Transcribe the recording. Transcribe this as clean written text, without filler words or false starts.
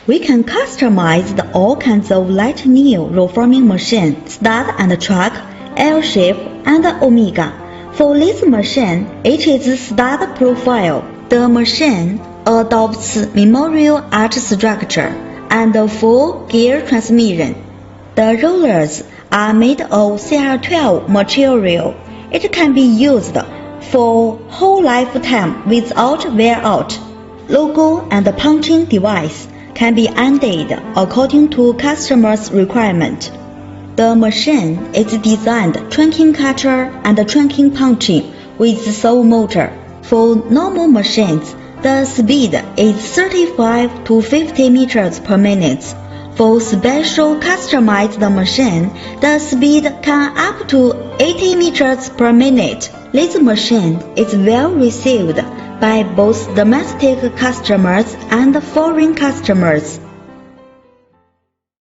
We can customize all kinds of Xinnuo rollforming machine, stud and truck, L-shape, and omega. For this machine, it is stud profile. The machine adopts memorial arch structure and full gear transmission. The rollers are made of Cr12 material. It can be used for whole lifetime without wear out. Logo and punching device can be added according to customer's requirement. The machine is designed trunking cutter and trunking punching with servo motor. For normal machines, the speed is 35 to 50 meters per minute. For special customized machine, the speed can up to 80 meters per minute. This machine is well received by both domestic customers and foreign customers.